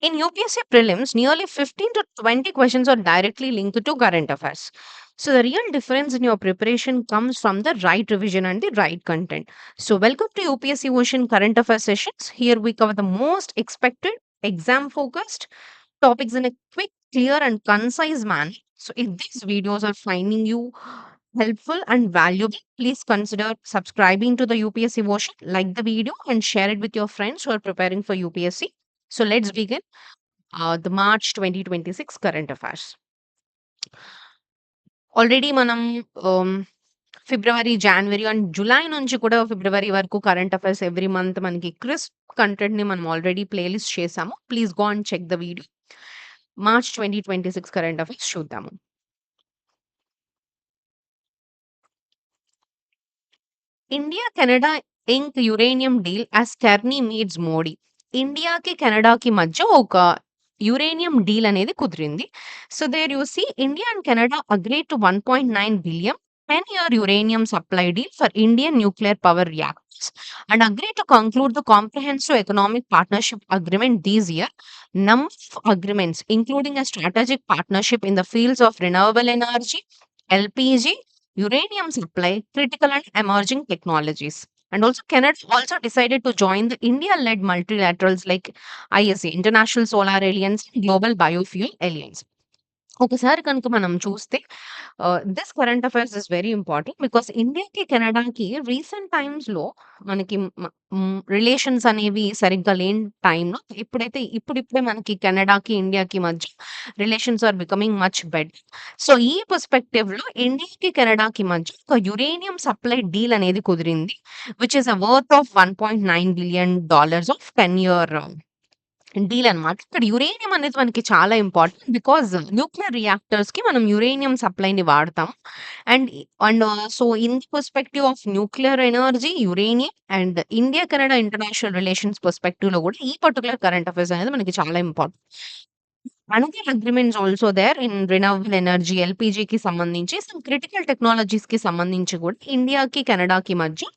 In UPSC prelims, nearly 15 to 20 questions are directly linked to current affairs. So, the real difference in your preparation comes from the right revision and the right content. So, welcome to UPSC Ocean Current Affairs sessions. Here we cover the most expected, exam focused topics in a quick, clear, and concise manner. So, if these videos are finding you helpful and valuable, please consider subscribing to the UPSC Ocean, like the video, and share it with your friends who are preparing for UPSC. So, let's begin the March 2026 current affairs. Already మనం February, January and July నుంచి కూడా February వరకు current affairs every month మనకి crisp కంటెంట్‌ని మనం already playlist చేసాము. Please go and check the video. March 2026 current affairs చూద్దాము. India, Canada ink uranium deal as Carney meets Modi. ఇండియాకి, కెనడాకి మధ్య ఒక యురేనియం డీల్ అనేది కుదిరింది. So there you see India and Canada agreed to 1.9 billion 10-year uranium supply deal for Indian nuclear power reactors and agreed to conclude the comprehensive economic partnership agreement this year. Number of agreements, including a strategic partnership in the fields of renewable energy, LPG, uranium supply, critical and emerging technologies. And also, Canada also decided to join the India-led multilaterals like ISA, International Solar Alliance, Global Biofuel Alliance. ఒకసారి కనుక మనం చూస్తే this current affairs is very important because ఇండియాకి, కెనడాకి recent టైమ్స్‌లో మనకి relations అనేవి సరిగ్గా లేని టైంలో ఇప్పుడిప్పుడే మనకి కెనడాకి, ఇండియాకి మధ్య relations are becoming much better. So, ఈ పర్స్పెక్టివ్‌లో ఇండియాకి, కెనడాకి మధ్య ఒక యురేనియం సప్లై డీల్ అనేది కుదిరింది. Which is a worth of $1.9 billion of 10 year deal అనమాట. ఇక్కడ యురేనియం అనేది మనకి చాలా ఇంపార్టెంట్. బికాజ్ న్యూక్లియర్ రియాక్టర్స్‌కి మనం యురేనియం సప్లైని వాడతాం. And and so, in the perspective of nuclear energy, uranium and India, Canada international relations పర్స్పెక్టివ్‌లో కూడా ఈ పర్టిక్యులర్ కరెంట్ అఫైర్స్ అనేది మనకి చాలా important. Another agreements also there in renewable energy, ఎల్‌పీజీకి సంబంధించి సమ్ క్రిటికల్ టెక్నాలజీస్‌కి సంబంధించి కూడా ఇండియాకి, కెనడాకి మధ్య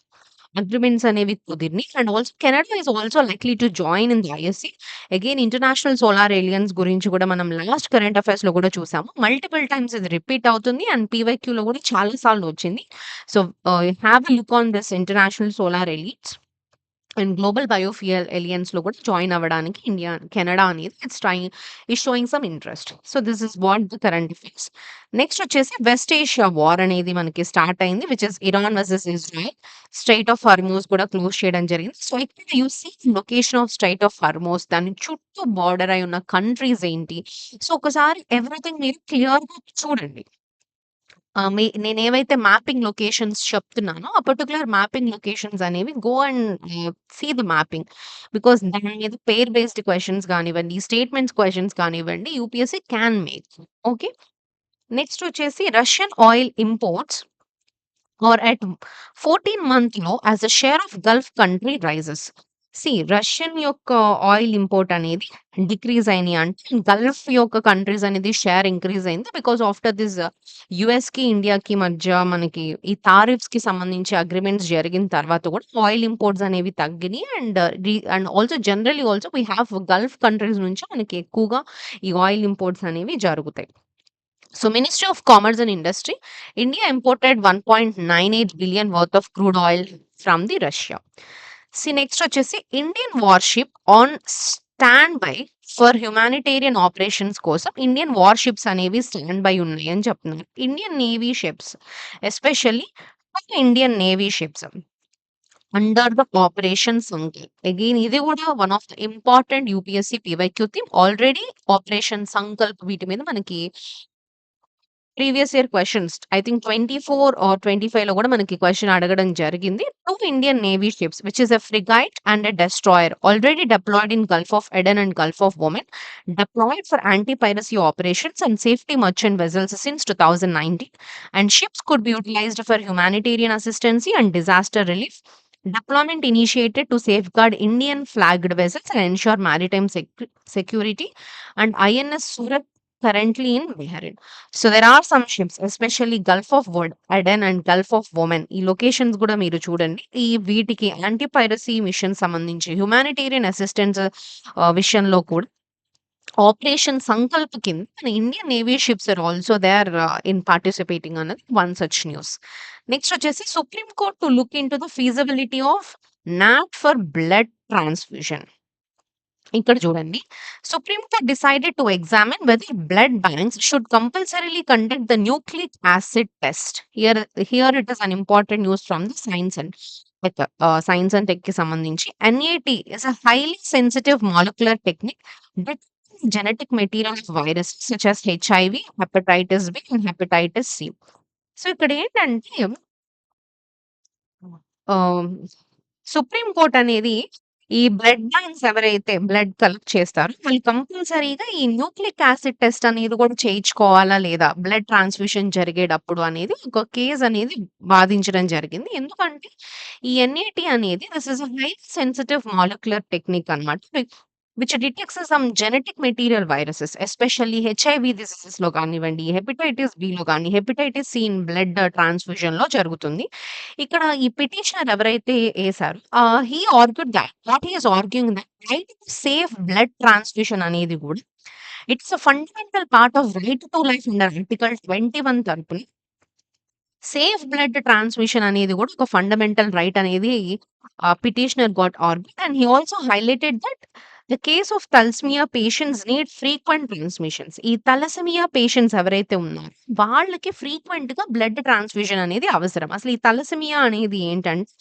అగ్రీమెంట్స్ అనేవి కుదిరినాయి. And also Canada is also likely to join in the ISC. Again international solar alliance గురించి కూడా మనం లాస్ట్ కరెంట్ అఫైర్స్‌లో కూడా చూసాము. మల్టిపుల్ టైమ్స్ ఇది రిపీట్ అవుతుంది అండ్ పీవైక్యూలో కూడా చాలా సార్లు వచ్చింది. So, have a look on this international solar alliance. And global biofuel ఎలియన్స్‌లో కూడా జాయిన్ అవ్వడానికి ఇండియా, కెనడా అనేది is showing some interest. So, this is what the current affairs. Next వచ్చేసి వెస్ట్ ఏషియా వార్ అనేది మనకి స్టార్ట్ అయింది. Which is Iran versus Israel. Strait of Hormuz కూడా close చేయడం జరిగింది. సో, ఇక్కడ you see location of strait of Hormuz, దాని చుట్టూ బార్డర్ అయి ఉన్న కంట్రీస్ ఏంటి? సో, ఒకసారి ఎవ్రీథింగ్ మీరు క్లియర్‌గా చూడండి. నేనేవైతే మ్యాపింగ్ లొకేషన్స్ చెప్తున్నానో, ఆ పర్టిక్యులర్ మ్యాపింగ్ లొకేషన్స్ అనేవి go and see the mapping. Because దాని మీద పెయిర్ బేస్డ్ క్వెషన్స్ గానివ్వండి, స్టేట్మెంట్స్ క్వెషన్స్ కానివ్వండి, UPSC can make. Okay. Next వచ్చేసి Russian oil imports are at 14 మంత్‌లో as a share of Gulf country rises. Russian యొక్క oil import అనేది decrease అయినాయి అంటే గల్ఫ్ యొక్క కంట్రీస్ అనేది షేర్ ఇంక్రీజ్ అయింది. బికాస్ ఆఫ్టర్ దిస్ యూఎస్‌కి, ఇండియాకి మధ్య మనకి ఈ టారిఫ్స్‌కి సంబంధించి అగ్రీమెంట్స్ జరిగిన తర్వాత కూడా ఆయిల్ ఇంపోర్ట్స్ అనేవి తగ్గినాయి. And also generally also we have Gulf countries నుంచి మనకి ఎక్కువగా ఈ ఆయిల్ ఇంపోర్ట్స్ అనేవి జరుగుతాయి. So, Ministry of Commerce and Industry, India imported 1.98 billion worth of crude oil from the Russia. Next వచ్చేసి Indian warship on stand by for humanitarian operations కోసం Indian warships అనేవి stand by ఉన్నాయి అని చెప్తున్నారు. Indian navy ships especially Indian navy ships under the operation Sankalp. Again ఇది కూడా one of the important UPSC PYQ theme. Already operation Sankalp వీటి మీద మనకి previous year questions I think 24 or 25లో కూడా మనకి క్వెషన్ అడగడం జరిగింది. 2 Indian navy ships which is a frigate and a destroyer already deployed in Gulf of Aden and Gulf of Oman, deployed for anti piracy operations and safety merchant vessels since 2019, and ships could be utilized for humanitarian assistance and disaster relief. Deployment initiated to safeguard Indian flagged vessels and ensure maritime security. And INS Surat currently in Bahrain. So there are some ships, especially Gulf of Aden and Gulf of Oman. ఈ locations కూడా మీరు చూడండి. వీటికి anti piracy mission సంబంధించి humanitarian assistance విషయంలో కూడా operation Sankalp కింద మన Indian navy ships are also they are in participating అన్నది వన్ సచ్ న్యూస్. నెక్స్ట్ వచ్చేసి supreme court to look into the feasibility of NAT for blood transfusion. ఇక్కడ చూడండి. Supreme court decided to examine whether blood banks should compulsorily conduct the nucleic acid test. Here it is an important news from the science and టెక్‌కి సంబంధించి. NAT is a highly sensitive molecular technique detecting genetic material of viruses such as HIV, hepatitis B and hepatitis C. So ఇక్కడేంటంటే ఆహ్, supreme court అనేది ఈ blood banks ఎవరైతే blood collect చేస్తారో వాళ్ళు కంపల్సరీగా ఈ న్యూక్లిక్ యాసిడ్ టెస్ట్ అనేది కూడా చేయించుకోవాలా లేదా? బ్లడ్ ట్రాన్స్‌ఫ్యూషన్ జరిగేటప్పుడు అనేది ఒక కేస్ అనేది వాదించడం జరిగింది. ఎందుకంటే ఈ ఎన్ఏటీ అనేది this is a highly sensitive molecular technique అన్నమాట. Which detects some genetic material viruses especially HIV డిసీజెస్‌లో కానివ్వండి, హెపటైటిస్ బిలో గాని, హెపటైటిస్ సి ఇన్ బ్లడ్ ట్రాన్స్‌ఫ్యూజన్‌లో జరుగుతుంది. ఇక్కడ ఈ పిటిషనర్ ఎవరైతే ఏసారో he argued that what he is arguing that right to safe blood transfusion అనేది గూడా it's a fundamental part of right to life under article 21 తరపున సేఫ్ బ్లడ్ ట్రాన్స్‌మిషన్ అనేది గూడా ఒక ఫండమెంటల్ రైట్ అనేది petitioner got argued and he also highlighted that the case of thalassemia patients need frequent transmissions. ఈ thalassemia patients ఎవరైతే ఉన్నారో వాళ్ళకి ఫ్రీక్వెంట్‌గా బ్లడ్ ట్రాన్స్‌ఫ్యూజన్ అనేది అవసరం. అసలు ఈ తలసేమియా అనేది ఏంటంటే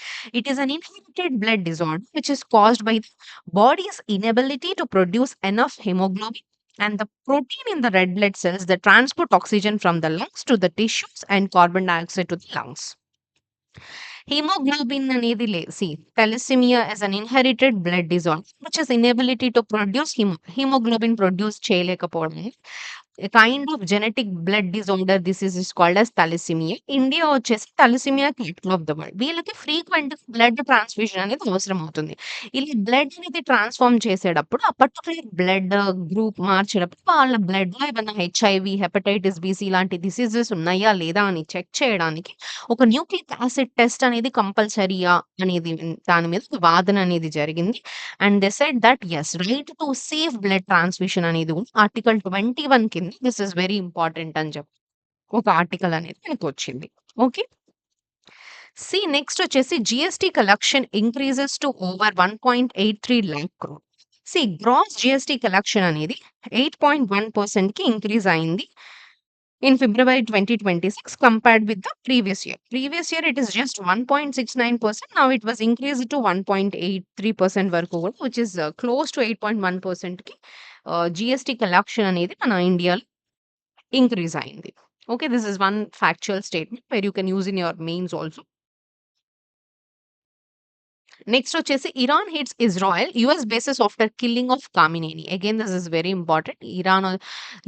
it is an inherited blood disorder which is caused by the bodies inability to produce enough haemoglobin and the protein in the red blood cells that transport oxygen from the lungs to the tissues and carbon dioxide to the lungs. Hemoglobin అనేది thalassemia is an inherited blood disorder which is inability to produce hemoglobin produce చేయలేకపోవడం. A kind of genetic blood disorder disease is called as thalassemia. India వచ్చేసి thalassemia capital of the world. వీళ్ళకి frequent blood transfusion అనేది అవసరం అవుతుంది. ఇలా blood అనేది transform చేసేటప్పుడు ఆ particular blood group మార్చేటప్పుడు వాళ్ళ బ్లడ్‌లో ఏమైనా హెచ్ఐవి, హెపటైటిస్ బి, సి ఇలాంటి డిసీజెస్ ఉన్నాయా లేదా అని చెక్ చేయడానికి ఒక న్యూక్లిక్ యాసిడ్ టెస్ట్ అనేది కంపల్సరీయా అనేది దాని మీద ఒక వాదన అనేది జరిగింది. And they said that yes right to safe blood transfusion అనేది కూడా ఆర్టికల్ 21 కింద దిస్ ఇస్ వెరీ ఇంపార్టెంట్ అని చెప్పి ఒక ఆర్టికల్ అనేది మనకొచ్చింది. ఓకే. నెక్స్ట్ వచ్చేసి GST collection increases to over 1.83 lakh crore. Gross GST collection అనేది 8.1%కి ఇంక్రీజ్ అయింది in February 2026 compared with the previous year. Previous year it is just 1.69%. Now it was increased to 1.83% వరకు కూడా which is close to 8.1%కి GST collection అనేది మన ఇండియాలో increase అయింది. Okay. This is one factual statement where you can use in your mains also. Next వచ్చేసి Iran hits Israel US bases after killing of Khamenei. Again this is very important.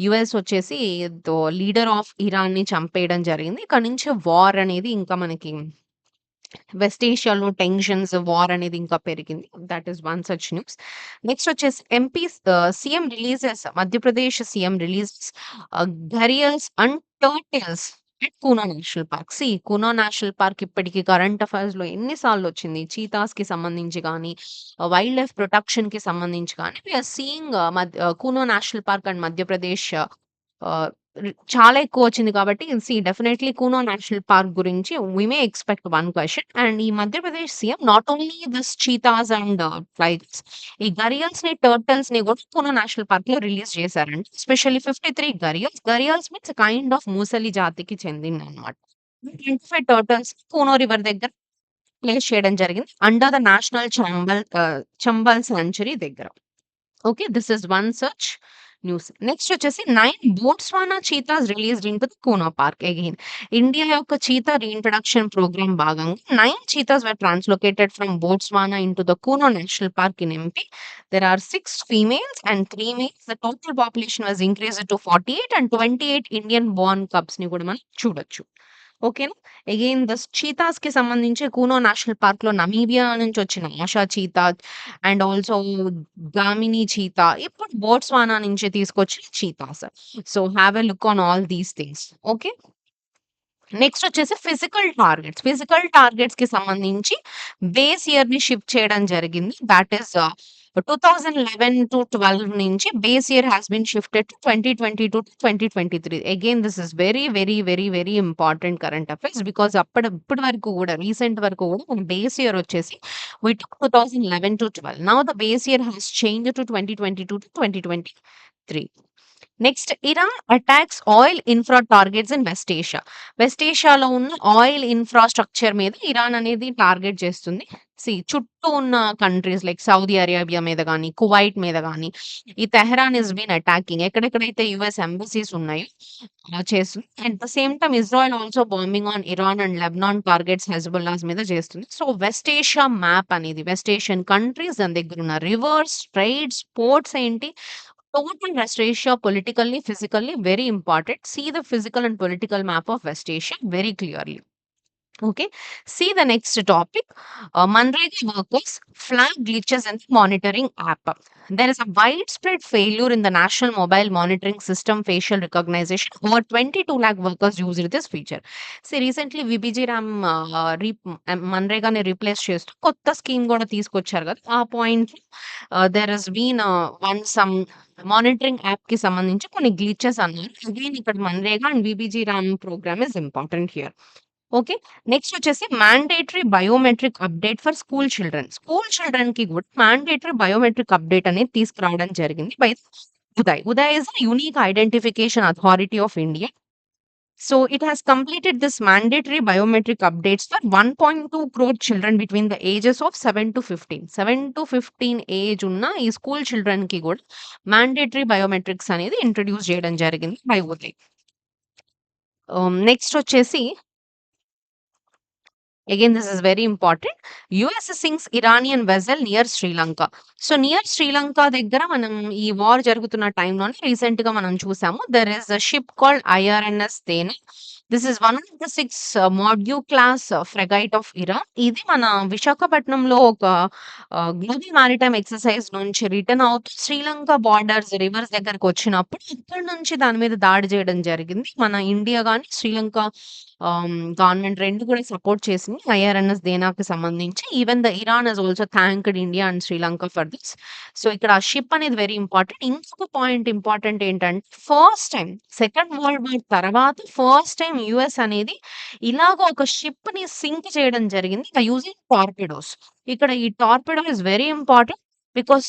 US వచ్చేసి leader of Iran ని చంపేయడం జరిగింది. ఇక్కడ నుంచి war అనేది ఇంకా మనకి వెస్ట్ ఏషియాలో టెన్షన్స్, వార్ అనేది ఇంకా పెరిగింది. That is one such news. Next వచ్చేసి CM releases Madhya Pradesh CM releases gharials and turtles at Kuno National Park. Kuno National Park ఇప్పటికి కరెంట్ అఫైర్స్‌లో ఎన్ని సార్లు వచ్చింది. చీతాస్‌కి సంబంధించి గాని, వైల్డ్ లైఫ్ ప్రొటెక్షన్‌కి సంబంధించి గాని we are seeing Kuno National Park and Madhya Pradesh ah, చాలా ఎక్కువొచ్చింది కాబట్టి డెఫినైట్‌లీ కూనో నేషనల్ పార్క్ గురించి we may expect one question. And ఈ Madhya Pradesh CM not only this cheetahs and tigers ఈ ఘరియల్స్‌ని, టర్టిల్స్‌ని కూడా కూనో నేషనల్ పార్క్‌లో రిలీజ్ చేశారండి. Especially 53 gharials. Gharials means kind of మూసలి జాతికి చెందిందనమాట. 25 టర్టిల్స్ కూనో రివర్ దగ్గర ప్లేస్ చేయడం జరిగింది. Under the National Chambal Sanctuary దగ్గర. Okay. This is one such news. Next వచ్చేసి 9 Botswana cheetahs released into the Kuno park. Again India యొక్క చీతా రీఇంట్రడక్షన్ ప్రోగ్రామ్ భాగంగా 9 cheetahs were ట్రాన్స్‌లొకేటెడ్ from Botswana into the Kuno National park in MP. There are 6 females and 3 males. The total population was increased to 48 and 28 Indian born cubs ని కూడా మనం చూడొచ్చు. ఓకేనా. Again చీతాస్‌కి సంబంధించి Kuno National పార్క్‌లో Namibia నుంచి వచ్చిన Aasha cheetah and also Gamini cheetah, ఇప్పుడు బోట్స్వానా నుంచి తీసుకొచ్చిన cheetahs. So, have a look on all these things. Okay. Next వచ్చేసి ఫిజికల్ టార్గెట్స్. ఫిజికల్ టార్గెట్స్‌కి సంబంధించి బేస్ ఇయర్‌ని షిఫ్ట్ చేయడం జరిగింది. థాట్ ఈస్ 2011-12 నుంచి base year has been shifted to 2022-2023. Again this is very, very, very, very important current affairs. Because ఇప్పటి వరకు కూడా recent వరకు కూడా మన బేస్ ఇయర్ వచ్చేసి we took 2011-12. Now the base year has changed to 2022-2023. Next, Iran attacks oil infra targets in West Asia. West ఏషియాలో ఉన్న oil infrastructure మీద ఇరాన్ అనేది టార్గెట్ చేస్తుంది. చుట్టూ ఉన్న కంట్రీస్ లైక్ సౌదీ అరేబియా మీద గాని, కువైట్ మీద గాని ఈ తెహరాన్ ఇస్ బీన్ అటాకింగ్. ఎక్కడెక్కడైతే యూఎస్ ఎంబసీస్ ఉన్నాయో చేస్తుంది. At the same time Israel also bombing on Iran and Lebanon targets హెజ్బుల్లాస్ మీద చేస్తుంది. సో వెస్ట్ ఏషియా మ్యాప్ అనేది వెస్ట్ ఏషియన్ కంట్రీస్ దాని దగ్గర ఉన్న రివర్స్, స్ట్రైట్స్, పోర్ట్స్ ఏంటి, total West Asia politically, physically very important. See the physical and political map of West Asia very clearly. Okay. See the next topic. Manrega workers flag glitches in the monitoring app. There is a widespread failure in the national mobile monitoring system facial recognition. Over 22 lakh workers used this feature. See, recently VBG RAM Manrega ne replace చేస్తూ కొత్త scheme కూడా తీసుకొచ్చారు కదా. ఆ point there has been some monitoring app కి సంబంధించి కొన్ని glitches అన్నారు. అగైన్ ఇక్కడ MNREGA and VBG RAM program is important here. Okay. Next వచ్చేసి mandatory biometric update for school children. School children కి కూడా మ్యాండేటరీ బయోమెట్రిక్ అప్డేట్ అనేది తీసుకురావడం జరిగింది by UIDAI. UIDAI is Unique Identification Authority of India. So it has completed this mandatory biometric updates for 1.2 crore children between the ages of 7 to 15. 7 to 15 age ఉన్న ఈ school children కి కూడా mandatory biometrics అనేది introduce చేయడం జరిగింది by Uday. Next వచ్చేసి again this is very important. US sinks Iranian vessel near Sri Lanka. So near Sri Lanka దగ్గర మనం ఈ వార్ జరుగుతున్న టైంలోనే రీసెంట్ గా మనం చూసాము. There is a ship called IRNS Dena. This is one of the 6 Moudge class frigate of Iran. ఇది మన విశాఖపట్నంలో ఒక గ్లోబల్ మారిటైమ్ ఎక్సర్సైజ్ నుంచి రిటర్న్ అవుతూ శ్రీలంక బార్డర్స్ రివర్స్ దగ్గరకు వచ్చినప్పుడు ఇక్కడ నుంచి దాని మీద దాడి చేయడం జరిగింది. మన ఇండియా గాని శ్రీలంక గవర్నమెంట్ 2 కూడా సపోర్ట్ చేసింది ఐఆర్ఎన్ఎస్ దేనాకి సంబంధించి. Even the Iran has also thanked India and Sri Lanka for this. So ఇక్కడ ఆ షిప్ అనేది వెరీ ఇంపార్టెంట్. ఇంకొక పాయింట్ ఇంపార్టెంట్ ఏంటంటే first time Second World War తర్వాత ఫస్ట్ టైం యుఎస్ అనేది ఇలాగ ఒక షిప్ ని సింక్ చేయడం జరిగింది యూజింగ్ టార్పిడోస్. ఇక్కడ ఈ torpedo is very important because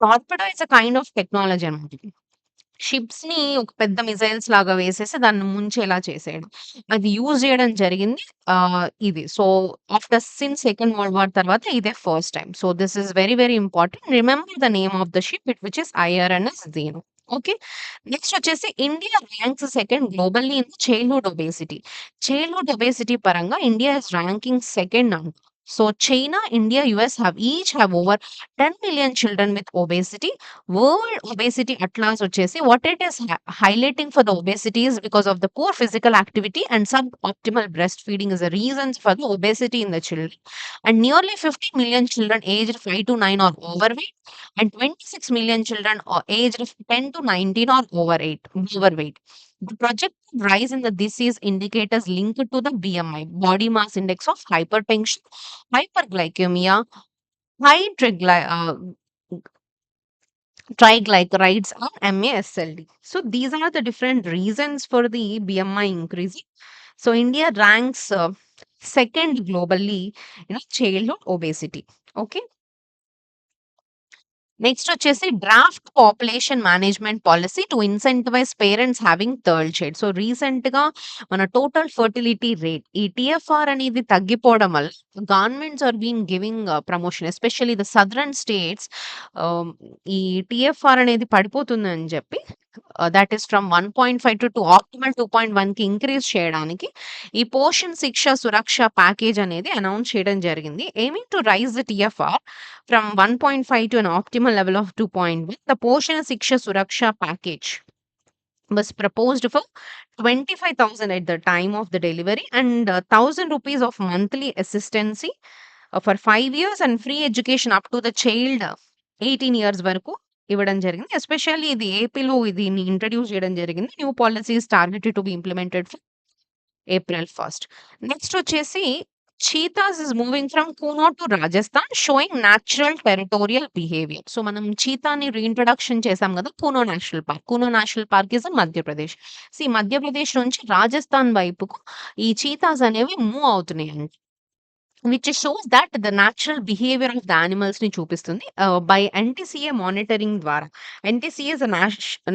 torpedo is a kind of technology అనమాట. షిప్స్ ని ఒక పెద్ద మిసైల్స్ లాగా వేసేసి దాన్ని ముంచేలా చేసేయడం. అది యూజ్ చేయడం జరిగింది. ఇది. So after Second World War తర్వాత ఇదే first time. So this is very, very important. Remember the name of the ship which is IRNS Dena. Okay. Next వచ్చేసి India ranks second globally in childhood obesity. Childhood obesity పరంగా India is ranking second అంట. So China, India, US have over 10 million children with obesity. World Obesity Atlas వచ్చేసి what it is highlighting for the obesity is because of the poor physical activity and suboptimal breastfeeding is the reasons for the obesity in the children. And nearly 50 million children aged 5 to 9 are overweight and 26 million children are aged 10 to 19 are overweight. The projected rise in the disease indicators linked to the BMI, body mass index of hypertension, hyperglycemia, high triglycerides and MASLD. So these are the different reasons for the BMI increasing. So India ranks second globally in childhood obesity. Okay. Next వచ్చేసి draft population management policy to incentivise parents having third child. So recent గా మన total fertility rate ఈ TFR అనేది తగ్గిపోవడం వల్ల governments are been giving promotion especially the southern states. ఈ TFR అనేది పడిపోతుందని చెప్పి that is from 1.5 to optimal 2.1 కి ఇంక్రీజ్ చేయడానికి ఈ పోషన్ శిక్ష సురక్ష ప్యాకేజ్ అనేది అనౌన్స్ చేయడం జరిగింది. Aiming to raise the TFR from 1.5 to an optimal level of 2.1. The Poshan Siksha Suraksha package was proposed for 25,000 at the time of the delivery and 1,000 rupees of monthly assistance for 5 years and free education up to the child 18 years వరకు ఇవ్వడం జరిగింది. Especially ఇది ఏపీలో దీన్ని introduce చేయడం జరిగింది. New policies targeted to be implemented for April 1st. Next వచ్చేసి cheetahs is moving from Kuno to Rajasthan showing natural territorial behaviour. So, మనం చీతాని రీఇంట్రొడక్షన్ చేసాం గదా! Kuno National Park. Kuno National Park is in Madhya Pradesh. Madhya Pradesh నుంచి రాజస్థాన్ వైపుకు ఈ చీతాస్ అనేవి మూవ్ అవుతున్నాయంట. Which shows that the natural behaviour of the animals ని చూపిస్తుంది. బై ఎన్టీసీఏ మానిటరింగ్ ద్వారా. NTCA is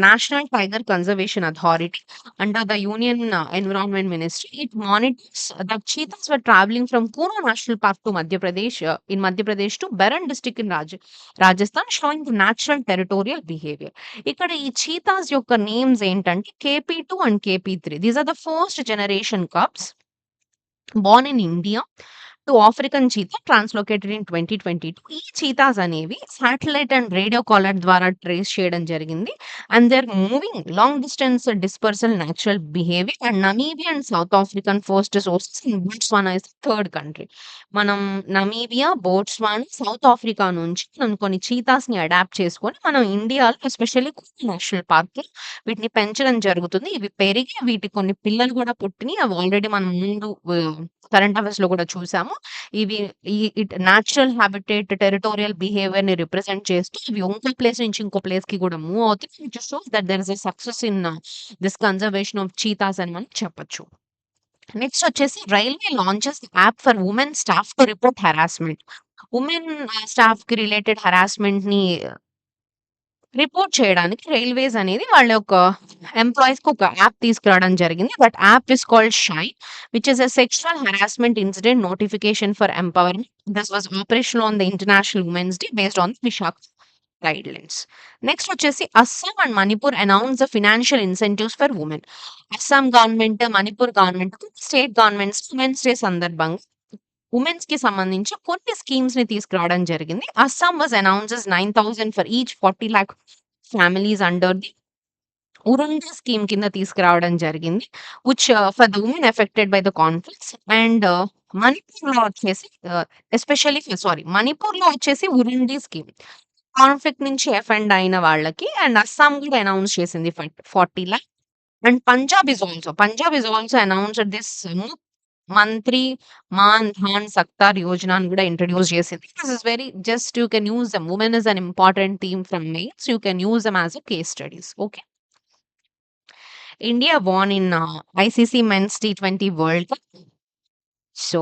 National Tiger conservation authority under the Union environment ministry. It monitors the cheetahs were travelling from Kuno National Park to Madhya Pradesh in Madhya Pradesh to Baran district in Rajasthan showing the natural territorial behaviour. ఇక్కడ ఈ cheetahs యొక్క names ఏంటంటే KP2 and KP3. These are the first generation cubs born in India to African cheetah translocated in 2022. ఈ cheetahs అనేవి satellite and radio collar ద్వారా trace చేయడం జరిగింది. And they are moving long distance dispersal natural behaviour and Namibia and South African first sources in Botswana is third country. మనం Namibia, Botswana, South Africa నుంచి మనం కొన్ని cheetahs ని adapt చేసుకొని మనం ఇండియాలో ఎస్పెషల్లీ నేషనల్ పార్క్ వీటిని పెంచడం జరుగుతుంది. ఇవి పెరిగి వీటి కొన్ని పిల్లలు కూడా పుట్టినాయి. అవి ఆల్రెడీ మనం ముందు కరెంట్ అఫైర్స్ లో కూడా చూసాము. ఇవి న్యాచురల్ హాబిటేట్ టెరిటోరియల్ బిహేవియర్ ని రిప్రజెంట్ చేస్తూ ఇవి ఇంకో ప్లేస్ నుంచి ఇంకో ప్లేస్ కి కూడా మూవ్ అవుతాయి. Which shows that there is a success in this conservation of cheetahs అని మనం చెప్పొచ్చు. నెక్స్ట్ వచ్చేసి railway launches app for women staff to report harassment. Women staff కి రిలేటెడ్ హెరాస్మెంట్ ని రిపోర్ట్ చేయడానికి రైల్వేస్ అనేది వాళ్ళ యొక్క ఎంప్లాయీస్‌కి ఒక యాప్ తీసుకురావడం జరిగింది. That app is called she which is a sexual harassment incident notification for empowerment. This was operational on the international women's day based on Vishaka guidelines. Next వచ్చేసి Assam and Manipur announce the financial incentives for women. Assam government, Manipur government, state governments Women's Day సందర్భంగా ఉమెన్స్‌కి సంబంధించి కొన్ని స్కీమ్స్‌ని తీసుకురావడం జరిగింది. Assam was announces 9,000 for each 40 lakh families under the Orunodoi scheme కింద తీసుకురావడం జరిగింది. Which for the women affected by the conflicts and మణిపూర్‌లో వచ్చేసి ఎస్పెషల్లీ మణిపూర్‌లో వచ్చేసి ఉరుండి స్కీమ్. కాన్‌ఫ్లిక్ట్ నుంచి ఎఫెండ్ అయిన వాళ్ళకి అండ్ అస్సాం కూడా అనౌన్స్ చేసింది 40 lakh. And Punjab is also announced this Mantri Maan Dhan Sakhtar Yojana అని కూడా ఇంట్రొడ్యూస్ చేసింది. This is very just you can use them. Women is an important theme from mains. You can use them as a case studies. Okay. India won in ICC Men's T20 World Cup. So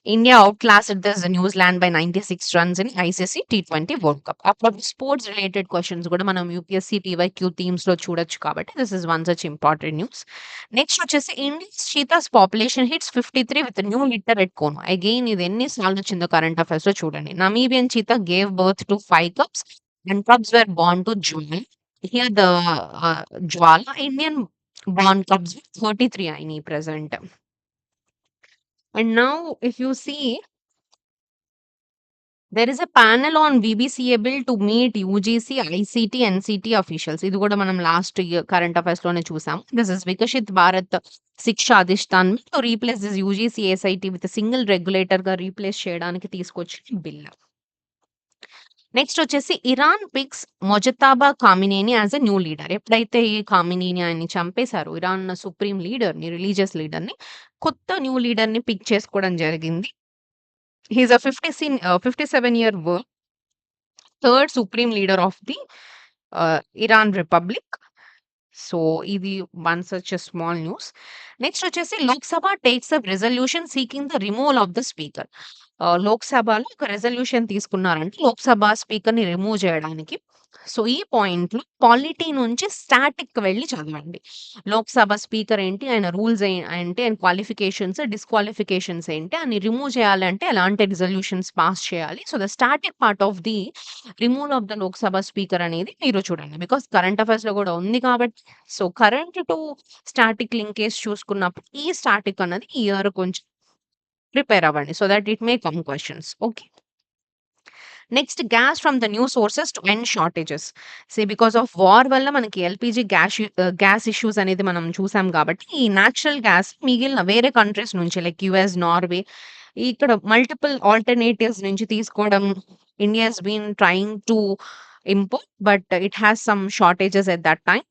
India outclassed this New Zealand by 96 runs in ICC T20 World Cup. అప్పుడు sports related questions కూడా మనం UPSC PYQ themes లో చూడొచ్చు కాబట్టి this is one such important news. Next వచ్చేసి Indian cheetahs population hits 53 with new litter at Kuno. Again ఇది ఎన్ని సార్లు వచ్చిందో కరెంట్ అఫైర్స్ లో చూడండి. Namibian cheetah gave birth to 5 cubs and cubs were born to Jwala. Here the Jwala Indian born cubs with 33 అయినాయి present. And now if you see there is a panel on BBCA bill to meet UGC, ICT, NCT officials. ఇది కూడా మనం last year current affairs లోనే చూసాం. This is Viksit Bharat Shiksha Adhishthan to replace this UGC SIT with single regulator గా replace చేయడానికి తీసుకొచ్చిన bill. Next వచ్చేసి Iran picks Mojtaba Khamenei as a new leader. ఎప్పుడైతే ఈ ఖామినేని ఆయన్ని చంపేశారో ఇరాన్ సుప్రీం లీడర్ ని, రిలీజియస్ లీడర్ ని, కొత్త న్యూ లీడర్ ని పిక్ చేసుకోవడం జరిగింది. He is a 57-year third supreme leader of the Iran republic. So ఇది one such small news. Next వచ్చేసి Lok Sabha takes up resolution seeking the removal of the speaker. లోక్సభలో ఒక రెజల్యూషన్ తీసుకున్నారంటే లోక్సభ స్పీకర్ ని రిమూవ్ చేయడానికి. సో ఈ పాయింట్లు పాలిటీ నుంచి స్టాటిక్ వెళ్ళి చదవండి. లోక్సభ స్పీకర్ ఏంటి, ఆయన రూల్స్ ఏంటి, ఆయన క్వాలిఫికేషన్స్, డిస్క్వాలిఫికేషన్స్ ఏంటి, అని రిమూవ్ చేయాలంటే ఎలాంటి రిజల్యూషన్స్ పాస్ చేయాలి. So the static part of the removal of the Lok Sabha speaker అనేది మీరు చూడండి. బికాస్ కరెంట్ అఫైర్స్ లో కూడా ఉంది కాబట్టి. So current to static linkage చూసుకున్నప్పుడు ఈ స్టాటిక్ అన్నది ఈ ఇయర్ కొంచెం ప్రిపేర్ అవ్వండి so that it may come questions. Okay. Next gas from the new sources to end shortages. Because of war వల్ల మనకి ఎల్పిజి గ్యాస్ ఇష్యూస్ అనేది మనం చూసాం కాబట్టి ఈ న్యాచురల్ గ్యాస్ మిగిలిన వేరే కంట్రీస్ నుంచి లైక్ యుఎస్, నార్వే, ఇక్కడ మల్టిపుల్ ఆల్టర్నేటివ్స్ నుంచి తీసుకోవడం India has been trying to import but it has some shortages at that time.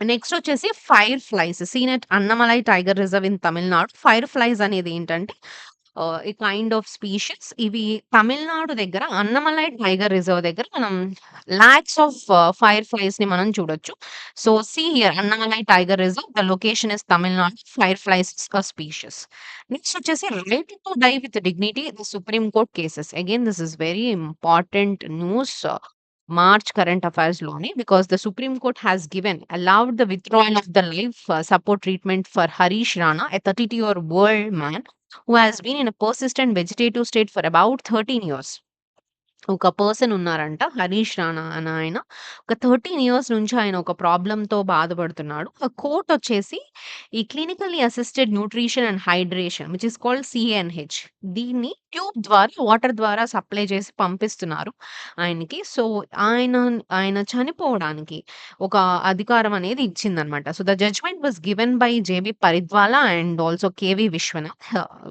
Next వచ్చేసి fireflies. Seen at Anamalai Tiger Reserve in Tamil Nadu. Fireflies అనేది ఏంటంటే ఈ కైండ్ ఆఫ్ స్పీషీస్. ఇవి తమిళనాడు దగ్గర Annamalai Tiger reserve దగ్గర మనం లాక్స్ ఆఫ్ ఫైర్ ఫ్లైస్‌ని మనం చూడొచ్చు. So, see here Anamalai Tiger Reserve. The location is Tamil Nadu. Fireflies species. Next వచ్చేసి right to die with dignity the Supreme Court cases. Again this is very important news. March current affairs లోని because the Supreme Court has allowed the withdrawal of the life support treatment for Harish Rana, a 32-year-old man who has been in a persistent vegetative state for about 13 years. ఒక person ఉన్నారంట. 'హరీష్ రాణా' అని ఆయన. ఒక 13 years నుంచి ఆయన ఒక ప్రాబ్లమ్‌తో బాధపడుతున్నాడు. ఆ కోర్టొచ్చేసి ఈ clinically assisted nutrition and hydration which is called CNH. దీన్ని ట్యూబ్ ద్వారా వాటర్ ద్వారా సప్లై చేసి పంపిస్తున్నారు ఆయనకి. సో, ఆయన ఆయన చనిపోవడానికి ఒక అధికారం అనేది ఇచ్చిందనమాట. So, the judgment was given by JB Pardiwala and also KV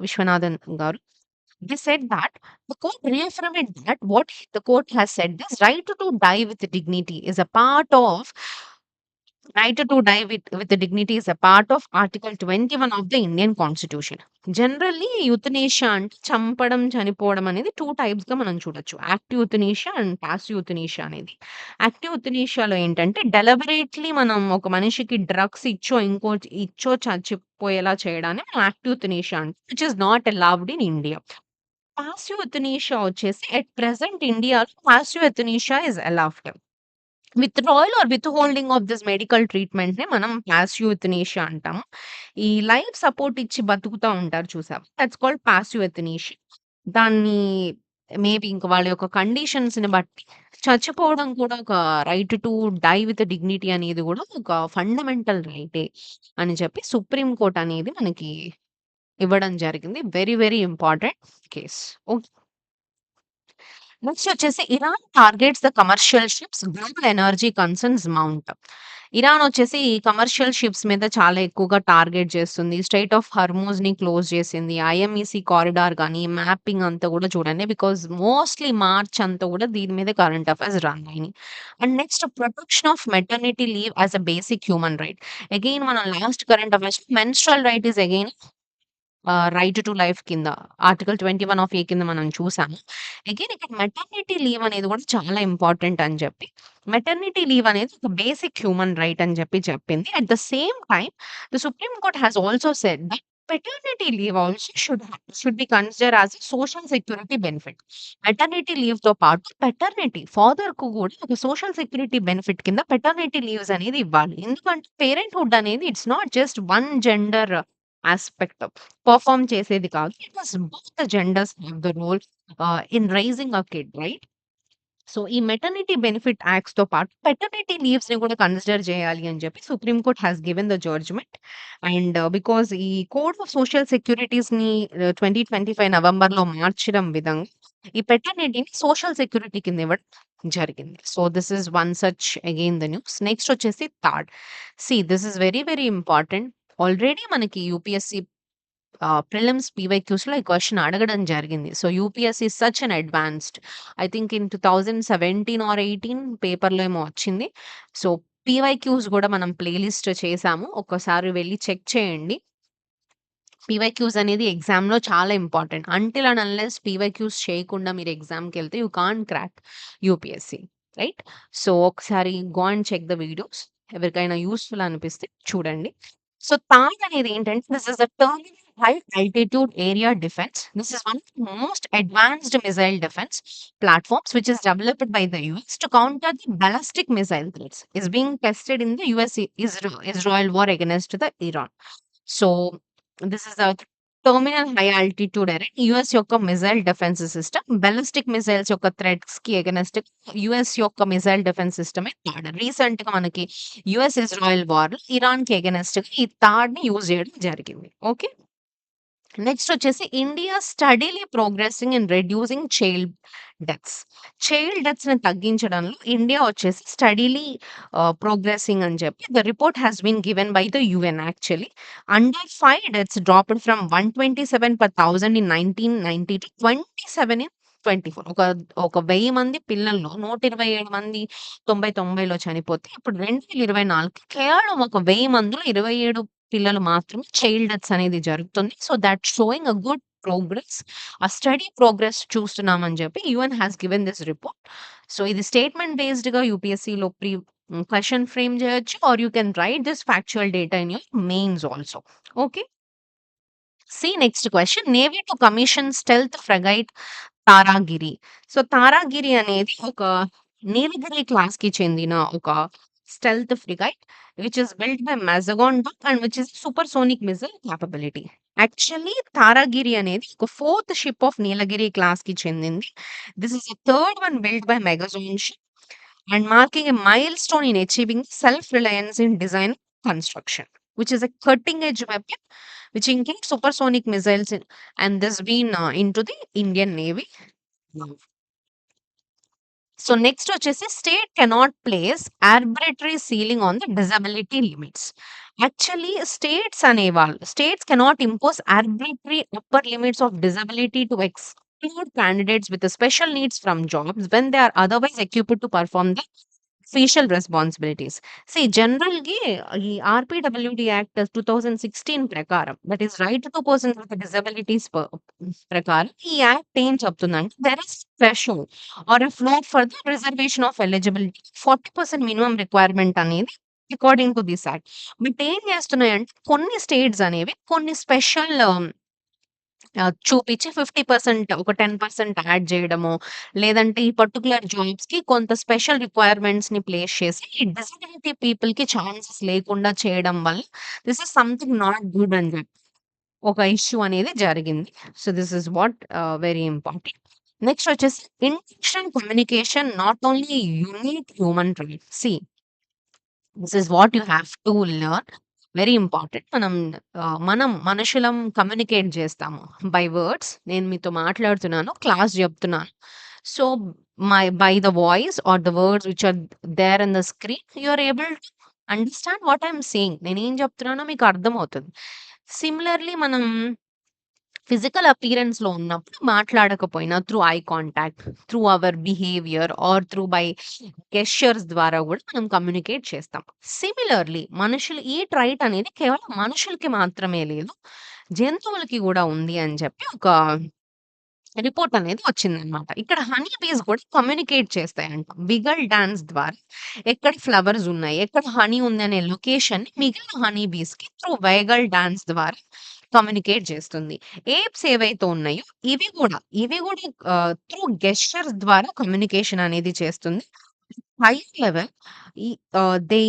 Viswanathan garu. They said that the court reaffirmed that what the court has said this die with dignity is a part of right to die with dignity is a part of Article 21 of the Indian Constitution. Generally euthanasia అంటే చంపడం, చనిపోవడం అనేది 2 టైప్స్‌గా మనం చూడొచ్చు. Active euthanasia and passive euthanasia అనేది. Active యుతనేషియాలో ఏంటంటే deliberately మనం ఒక మనిషికి డ్రగ్స్ ఇచ్చో చచ్చిపోయేలా చేయడాన్ని మనం యాక్టివ్ యుతనేషియా అంటాం. Which is not allowed in India. Passive euthanasia వచ్చేసి ఎట్ ప్రెజెంట్ ఇండియాలో passive euthanasia is allowed. Withdrawal or withholding of this medical ట్రీట్మెంట్‌నే మనం పాసివ్ యుతనేషియా అంటాము. ఈ లైఫ్ సపోర్ట్ ఇచ్చి బతుకుతా ఉంటారు చూసావా? That's called passive euthanasia. దాన్ని మేబీ ఇంక వాళ్ళ యొక్క కండిషన్స్‌ని బట్టి చచ్చిపోవడం కూడా ఒక right to die with dignity అనేది గూడా ఒక ఫండమెంటల్ రైటే అని చెప్పి సుప్రీం కోర్ట్ అనేది మనకి ఇవ్వడం జరిగింది. Very, very important case. Okay. Next వచ్చేసి Iran targets the commercial ships global energy concerns mount. Iran వచ్చేసి ఈ కమర్షియల్ షిప్స్ మీద చాలా ఎక్కువగా టార్గెట్ చేస్తుంది. స్ట్రెయిట్ ఆఫ్ హర్మూజ్‌ని క్లోజ్ చేసింది. ఐఎంఈసీ కారిడార్ గాని, మ్యాపింగ్ అంతా కూడా చూడండి. బికాజ్ మోస్ట్‌లీ మార్చ్ అంతా కూడా దీని మీదే కరెంట్ అఫైర్స్ రన్ అయినాయి. And next protection of maternity leave as a basic human right. Again మనం last current affairs menstrual right is again right to life కింద ఆర్టికల్ 21 ఆఫ్ ఏ కింద మనం చూసాము. అగైన్ ఇక్కడ మెటర్నిటీ లీవ్ అనేది కూడా చాలా ఇంపార్టెంట్ అని చెప్పి, మెటర్నిటీ లీవ్ అనేది ఒక బేసిక్ హ్యూమన్ రైట్ అని చెప్పి చెప్పింది. At the same time the Supreme court has also said that paternity leave also should be consider as a social security benefit. Maternity లీవ్‌తో పాటు పెటర్నిటీ ఫాదర్‌కు కూడా ఒక సోషల్ సెక్యూరిటీ బెనిఫిట్ కింద పెటర్నిటీ లీవ్స్ అనేది ఇవ్వాలి. ఎందుకంటే పేరెంట్‌హుడ్ అనేది it's not just one gender aspect perform చేసేది కాదు. It was both the genders have the role in raising a kid, right? So, ఈ మెటర్నిటీ బెనిఫిట్ యాక్ట్స్‌తో పాటు పెటర్నిటీ లీవ్స్‌ని కూడా కన్సిడర్ చేయాలి అని చెప్పి supreme court has given the judgement. And because ఈ కోడ్ ఆఫ్ సోషల్ సెక్యూరిటీస్‌ని 2025 నవంబర్‌లో మార్చడం విధంగా ఈ పెటర్నిటీని సోషల్ సెక్యూరిటీ కింద ఇవ్వడం జరిగింది. So, this is one such again the news. Next వచ్చేసి third. This is very, very important. Already మనకి యూపీఎస్‌సి ప్రిలిమ్స్ పీవైక్యూస్‌లో ఈ క్వెషన్ అడగడం జరిగింది. So, UPSC is such an advanced. I think in 2017 or 18 పేపర్‌లో ఏమో వచ్చింది. సో, పీవైక్యూస్ గూడా మనం ప్లే లిస్ట్ చేసాము. ఒక్కసారి వెళ్లి చెక్ చేయండి. పీవైక్యూస్ అనేది ఎగ్జామ్‌లో చాలా important. Until and unless PYQs చేయకుండా మీరు ఎగ్జామ్‌కెళ్తే you can't crack UPSC, right? So, ఒకసారి go and check the videos. ఎవరికైనా యూజ్‌ఫుల్ అనిపిస్తే చూడండి. సో, థాడ్ అనేది ఏంటంటే this is the Terminal high Altitude Area Defense. This is one of the most advanced missile defence platforms which is developed by the US to counter the ballistic missile threats is being tested in the US Israel war against the Iran. So, this is a terminal high altitude area US యొక్క missile defence system ballistic missiles యొక్క threats కి against US యొక్క missile defence system THAAD. Recent గా మనకి US Israel war Iran కి against గా ఈ THAAD ని యూజ్ చేయడం జరిగింది. ఓకే. నెక్స్ట్ వచ్చేసి India steadily progressing in reducing child deaths. Child deaths ని తగ్గించడంలో ఇండియా వచ్చేసి స్టడీలీ ప్రోగ్రెసింగ్ అని చెప్పి the report has been given by the UN actually. Under 5 deaths dropped from 127 per thousand in 1990 to 27 in 624 ఒక 1000 మంది పిల్లల్లో 127 మంది 90లో చనిపోతే, ఇప్పుడు 2024కి కేవలం ఒక 1000 మందిలో 27 పిల్లలు మాత్రమే చైల్డ్ డెత్స్ అనేది జరుగుతుంది. So, that showing a good progress. ఆ స్టడీ ప్రోగ్రెస్ చూస్తున్నామని చెప్పి UN has given this report. So, ఇది స్టేట్మెంట్ బేస్డ్‌గా యూపీఎస్సీలో క్వెషన్ ఫ్రేమ్ చేయొచ్చు, or you can write this factual data in your mains also. Okay. See next question. Navy to commission stealth frigate Taragiri. So, Taragiri అనేది ఒక నీలగిరి క్లాస్‌కి చెందిన ఒక stealth frigate which is built by Mazagon Dock and which is supersonic missile capability. Actually Taragiri అనేది ఒక fourth ship of Nilgiri క్లాస్‌కి చెందింది. This is the third one built by Mazagon ship and marking a milestone in achieving self-reliance in design and construction, which is a cutting-edge weapon which includes supersonic missiles and this been into the Indian Navy. Wow. So next వచ్చేసి state cannot place arbitrary ceiling on the disability limits. Actually, states cannot impose arbitrary upper limits of disability to exclude candidates with special needs from jobs when they are otherwise equipped to perform the facial responsibilities. జనరల్‌గా ఈ RPWD act 2016 ప్రకారం that is right to persons with disabilities ప్రకారం ఈ act ఏం చెప్తుందంటే there is threshold or a floor for the reservation of eligibility 40% minimum requirement అనేది according to this act. But ఏం చేస్తున్నాయంటే కొన్ని స్టేట్స్ అనేవి కొన్ని స్పెషల్ చూపిచ్చి 50% ఒక 10% యాడ్ జేయడమో, లేదంటే ఈ పర్టిక్యులర్ జాబ్స్‌కి కొంత స్పెషల్ రిక్వైర్మెంట్స్‌ని ప్లేస్ చేసి, ఈ డిసబిలిటీ పీపుల్‌కి ఛాన్సెస్ లేకుండా చేయడం వల్ల this is something not good అని జెప్పి ఒక ఇష్యూ అనేది జరిగింది. So, this is what very important. Next వచ్చేసి intentional communication not only unique human trait. This is what you have to learn. Very important. మనం మనుషులం కమ్యూనికేట్ జేస్తాము బై వర్డ్స్. నేను మీతో మాట్లాడుతున్నాను, క్లాస్ జెప్తున్నాను. So, by the voice or the words which are there in the screen you are able to understand what I am saying. నేనేం జెప్తున్నానో మీకు అర్థమవుతుంది. సిమిలర్‌లీ మనం ఫిజికల్ అపియరెన్స్‌లో ఉన్నప్పుడు మాట్లాడకపోయినా through eye contact, through our behaviour or through by gestures ద్వారా గూడా మనం కమ్యూనికేట్ చేస్తాం. సిమిలర్‌లీ మనుషులు ఈ ట్రైట్ అనేది కేవలం మనుషులకి మాత్రమే లేదు, జంతువులకి గూడా ఉంది అని చెప్పి ఒక రిపోర్ట్ అనేది వచ్చిందనమాట. ఇక్కడ హనీ బీస్ కూడా కమ్యూనికేట్ చేస్తాయంట. బిగల్ డాన్స్ ద్వారా ఎక్కడ ఫ్లవర్స్ ఉన్నాయి, ఎక్కడ హనీ ఉందనే లొకేషన్‌ని మిగిలిన హనీ బీస్‌కి త్రూ వైగల్ డాన్స్ ద్వారా కమ్యూనికేట్ చేస్తుంది. ఏప్స్ ఏవైతే ఉన్నాయో ఇవి గూడా త్రూ గెస్చర్స్ ద్వారా కమ్యూనికేషన్ అనేది చేస్తుంది. హైయర్ లెవెల్ ఈ they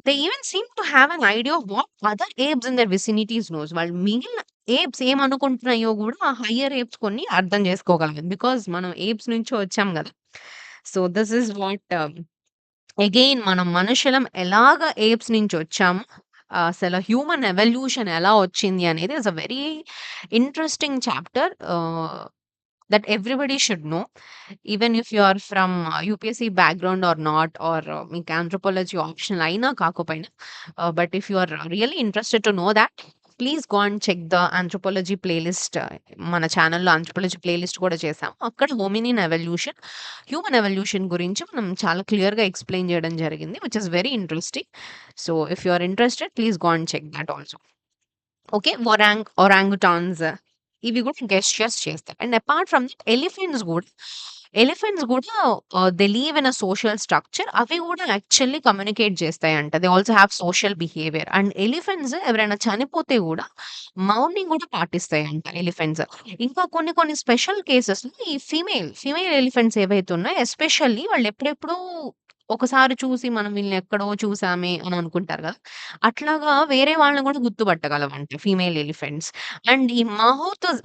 they even seem to have an idea of what other apes in their vicinities knows. వాళ్ళు మిగిలిన ఏప్స్ ఏమనుకుంటున్నాయో గూడా ఆ హైయర్ ఏప్స్ కొన్ని అర్థం చేసుకోగలం. బికాజ్ మనం ఏప్స్ నుంచి వచ్చాం గదా! So, this is what again మనం మనుషులం ఎలాగా ఏప్స్ నుంచి వచ్చామో, అసలు హ్యూమన్ ఎవల్యూషన్ ఎలా వచ్చింది అనేది is a very interesting chapter that everybody should know. Even if you are from UPSC background or not, or మీకు anthropology optional అయినా కాకపోయినా, but if you are really interested to know that, please go and check the anthropology playlist. మన ఛానల్‌లో anthropology playlist కూడా చేసాం. అక్కడ hominin evolution, human evolution గురించి మనం చాలా క్లియర్‌గా ఎక్స్‌ప్లెయిన్ చేయడం జరిగింది. Which is very interesting. So, if you are interested please go and check that also. Okay. Orangutans ఇవి కూడా గెస్చర్స్ చేస్తాయి. And apart from that elephants గూడా they live in a social structure. అవి గూడా యాక్చువల్లీ కమ్యూనికేట్ చేస్తాయంట. They also have social behaviour. And elephants ఎవరైనా చనిపోతే గూడా మౌనింగ్ గూడా పాటిస్తాయంట ఎలిఫెంట్స్. ఇంకా కొన్ని కొన్ని స్పెషల్ కేసెస్‌లో ఈ ఫీమేల్ ఎలిఫెంట్స్ ఏవైతే ఉన్నాయో ఎస్పెషల్లీ వాళ్ళు ఎప్పుడెప్పుడో ఒకసారి చూసి మనం వీళ్ళని ఎక్కడో చూసామే అని అనుకుంటారు గదా! అట్లాగా వేరే వాళ్ళని గూడా గుర్తుపట్టగలవంట ఫీమేల్ ఎలిఫెంట్స్. అండ్ ఈ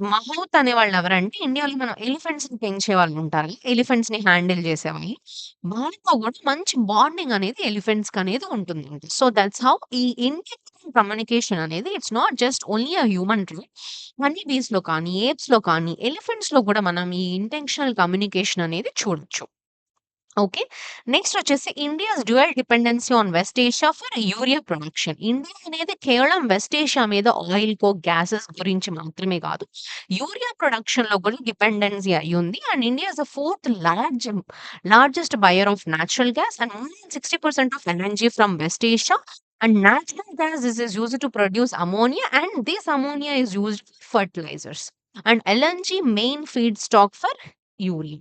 మహౌత్ అనేవాళ్ళు ఎవరంటే ఇండియాలో మనం ఎలిఫెంట్స్‌ని పెంచేవాళ్ళు ఉంటారు. ఎలిఫెంట్స్‌ని హ్యాండిల్ చేసేవాళ్ళు. వాళ్ళతో గూడా మంచి బాండింగ్ అనేది ఎలిఫెంట్స్‌కనేది ఉంటుందంట. సో, దట్స్ హౌ ఈ ఇంటెన్షనల్ కమ్యూనికేషన్ అనేది it's not just only a human trait. Honey బీస్‌లో కానీ, ఏప్స్‌లో కానీ, ఎలిఫెంట్స్‌లో కూడా మనం ఈ ఇంటెన్షనల్ కమ్యూనికేషన్ అనేది చూడొచ్చు. ఓకే. నెక్స్ట్ వచ్చేసి India's dual dependency on West Asia for urea production. India అనేది కేవలం వెస్ట్ ఏషియా మీద ఆయిల్, కోక్, గ్యాసెస్ గురించి మాత్రమే కాదు. యూరియా ప్రొడక్షన్‌లో కూడా డిపెండెన్సీ అయ్యుంది. And India is the fourth largest buyer of natural gas and more than 60% of energy from West Asia. And natural gas this is used to produce ammonia and this ammonia is used for fertilisers. And LNG main feedstock for urea.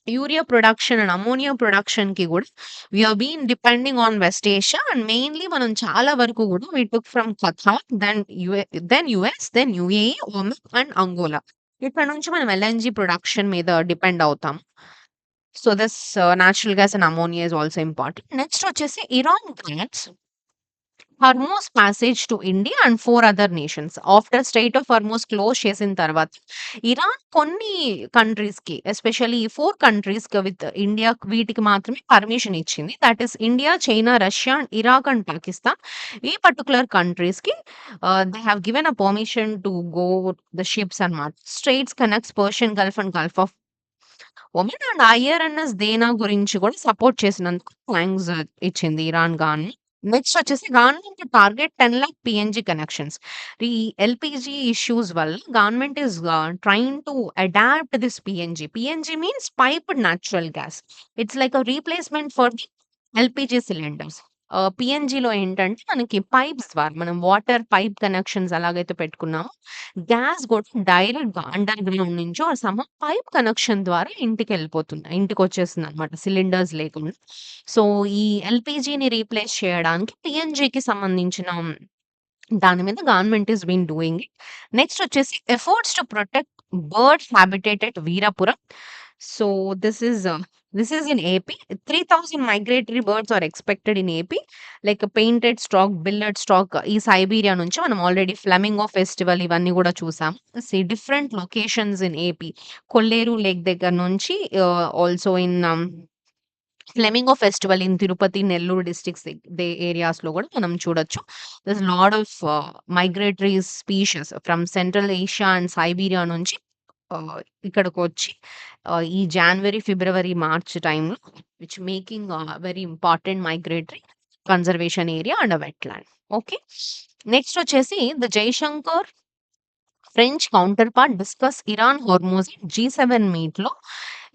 Urea production and ammonia ప్రొడక్షన్‌కి గూడా we have been depending on West Asia and mainly మనం చాలా వరకు గూడా we took from Qatar, then US, then UAE, Oman and Angola. ఇక్కడ నుంచి మనం LNG production మీద డిపెండ్ అవుతాం. So, this natural gas and ammonia is also important. Next వచ్చేసి Iran grants Hormuz passage to India and 4 other nations. After Strait of Hormuz close చేసిన తర్వాత Iran కొన్ని కంట్రీస్‌కి ఎస్పెషల్లీ ఈ 4 కంట్రీస్‌కి విత్ ఇండియా వీటికి మాత్రమే పర్మిషన్ ఇచ్చింది. That is India, China, Russia, Iraq and Pakistan. ఈ పర్టిక్యులర్ కంట్రీస్‌కి they have given a permission to go the ships అన్నమాట. Straits connects Persian Gulf and Gulf of Oman and IRNS Dena గురించి కూడా support చేసినందుకు thanks ఇచ్చింది Iran government. Next వచ్చేసి government target 10,00,000 PNG connections. ఈ LPG issues వల్ల government is trying to adapt this PNG. PNG means piped natural gas. It's like a replacement for the LPG cylinders. పీఎన్‌జీలో ఏంటంటే మనకి pipes ద్వారా మనం water pipe connections ఎలాగైతే పెట్టుకున్నామో gas కూడా డైరెక్ట్‌గా అండర్ గ్రౌండ్ నుంచో ఆర్ సమ్‌హౌ పైప్ కనెక్షన్ ద్వారా ఇంటికెళ్ళిపోతుంది. ఇంటికొచ్చేస్తుందనమాట సిలిండర్స్ లేకుండా. సో, ఈ ఎల్‌పీజీని రీప్లేస్ చేయడానికి పీఎన్‌జీకి సంబంధించిన దాని మీద government is been doing it. Next వచ్చేసి efforts to protect bird habitat at Veerapuram. So, this is in AP. 3,000 migratory birds are expected in AP. Like painted stork, billed stork ఈ Siberia నుంచి మనం already flamingo festival ఇవన్నీ గూడా చూసాం. Different locations in AP. Kolleru lake దగ్గర నుంచి also in flamingo festival in Tirupati, Nellore districts ఏరియాస్‌లో గూడా మనం చూడొచ్చు. There's lot of migratory species from Central Asia and Siberia నుంచి ఆహ్, ఇక్కడికొచ్చి ఈ జాన్వరి, ఫిబ్రవరి, మార్చ్ టైమ్‌లో which making very important migratory conservation area and a wetland. Okay. Next వచ్చేసి the Jaishankar French counterpart discuss Iran Hormuz G seven మీట్‌లో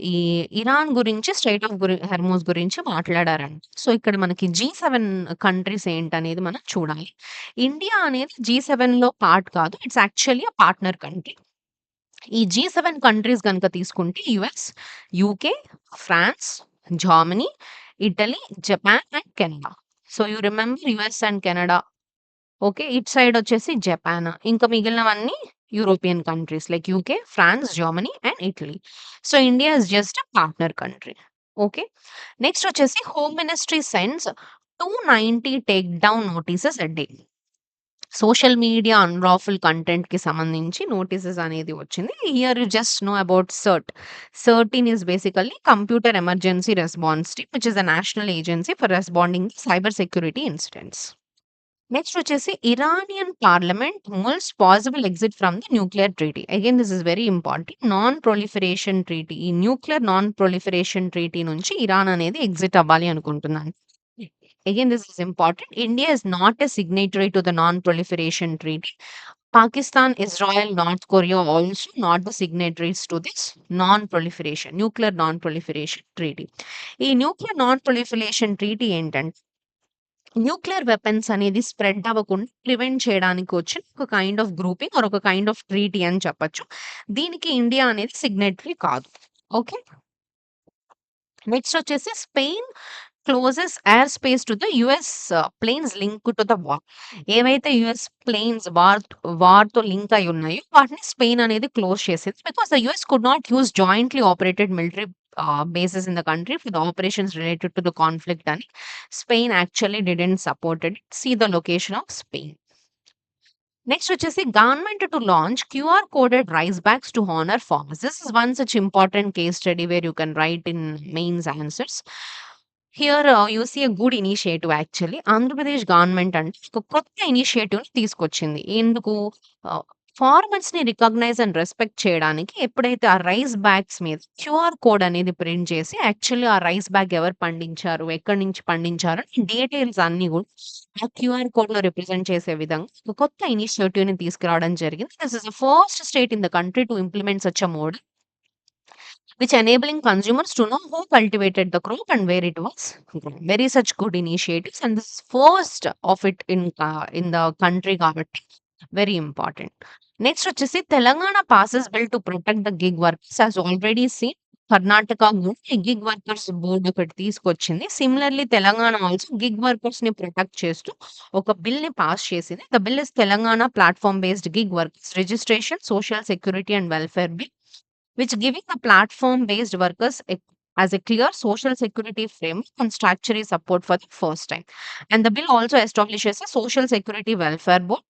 ఈ Iran గురించి strait of హెర్మోస్ గురించి మాట్లాడారంట. So, ఇక్కడ మనకి జీ7 కంట్రీస్ ఏంటనేది మనం చూడాలి. ఇండియా అనేది జీ7లో పార్ట్ కాదు. It's actually a partner country. ఈ జీ7 కంట్రీస్ గనుక తీసుకుంటే US, UK, France, Germany, Italy, Japan and Canada. So, you remember US and Canada. Okay. ఇటు సైడ్ వచ్చేసి జపాన్. ఇంకా మిగిలినవన్నీ European countries like UK, France, Germany and Italy. So, India is just a partner country. Okay. Next వచ్చేసి home ministry sends 290 take down notices a day. Social media unlawful కంటెంట్‌కి సంబంధించి notices అనేది వచ్చింది. Here you just know about CERT. CERT is basically computer emergency response team which is the national agency for responding cyber security incidents. Next వచ్చేసి Iranian parliament mulls possible exit from the nuclear treaty. Again this is very important. Non proliferation treaty. ఈ nuclear non proliferation treaty నుంచి Iran అనేది exit అవ్వాలి అనుకుంటున్నాను. Again this is important. India is not a signatory to the non proliferation treaty. Pakistan, Israel, North Korea also not the signatories to this nuclear non proliferation treaty. ఈ nuclear non proliferation treaty ఏంటంటే nuclear weapons అనేది spread అవ్వకుండా prevent చేయడానికి వచ్చిన ఒక kind of grouping or ఒక kind of treaty అని చెప్పొచ్చు. దీనికి ఇండియా అనేది సిగ్నేటరీ కాదు. ఓకే. నెక్స్ట్ వచ్చేసి Spain closes air space to the US planes link to the war. ఏవైతే యూఎస్ ప్లేన్స్ వార్‌తో లింక్ అయ్యి ఉన్నాయో వాటిని స్పెయిన్ అనేది క్లోజ్ చేసింది. Because the US could not use jointly operated military bases in the country for the operations related to the conflict అని Spain actually didn't supported it. See the location of Spain. Next వచ్చేసి government to launch QR coded rice bags to honour farmers. This is one such important case study wear you can right in mains answers. Here you see a good initiative actually. Andhra Pradesh government అంటే ఒక కొత్త ఇనిషియేటివ్‌ని తీసుకొచ్చింది. ఎందుకు? ఫార్మర్స్‌ని recognise and respect చేయడానికి ఎప్పుడైతే ఆ rice bags మీద QR code అనేది ప్రింట్ చేసి యాక్చువల్లీ ఆ రైస్ బ్యాగ్ ఎవరు పండించారు, ఎక్కడి నుంచి పండించారు అని డీటెయిల్స్ అన్నీ గూడా ఆ క్యూఆర్ కోడ్‌లో రిప్రజెంట్ చేసే విధంగా ఒక కొత్త ఇనిషియేటివ్‌ని తీసుకురావడం జరిగింది. This is the first state in the country to implement such a model which enabling consumers to know who cultivated the crop and where it was grown. Very such good initiatives, and this is first of it in the country కాబట్టి very important. Next వచ్చేసి Telangana passes bill to protect the gig workers as already scene Karnataka కూడా ఈ gig workers board ఒకటి తీసుకొచ్చింది. Similarly Telangana also gig workers ని protect చేస్తూ ఒక bill ని పాస్ చేసింది. The bill is Telangana platform based gig workers registration social security and welfare bill which giving the platform-based workers as a clear social security framework and statutory support for the first time. And the bill also establishes a social security welfare board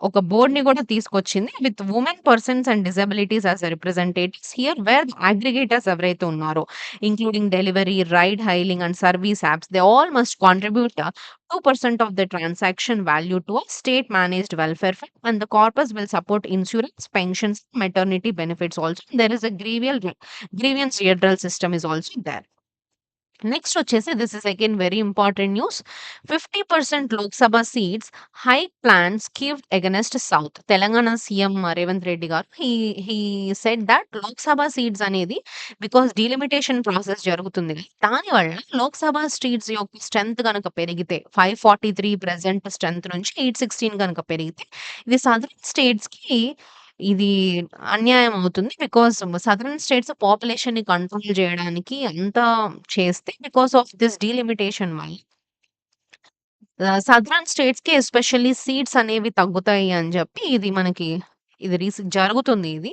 ఒక బోర్డ్‌ని గూడా తీసుకొచ్చింది. With women persons and disabilities as representatives here where aggregators ఎవరైతే ఉన్నారో, including delivery, ride hailing and service apps they all must contribute 2% of the transaction value to a state managed welfare fund and the corpus will support insurance, pensions, maternity benefits also. There is a grievance redressal system is also there. Next వచ్చేసి this is again very important news. 50% Lok Sabha seats hike plans గివ్డ్ against south. Telangana CM Revanth Reddy గారు he said that Lok Sabha seats అనేది because delimitation process జరుగుతుంది కదా! దానివల్ల Lok Sabha seats యొక్క strength గనక పెరిగితే 543 present strength నుంచి 816 గనక పెరిగితే ఇది సదరన్ స్టేట్స్‌కి ఇది అన్యాయం అవుతుంది. బికాస్ సదరన్ స్టేట్స్ పాపులేషన్‌ని కంట్రోల్ జేయడానికి అంతా చేస్తే బికాస్ ఆఫ్ దిస్ డీలిమిటేషన్ వల్ల సదరన్ స్టేట్స్‌కి ఎస్పెషల్లీ సీట్స్ అనేవి తగ్గుతాయి అని జెప్పి ఇది మనకి ఇది జరుగుతుంది ఇది.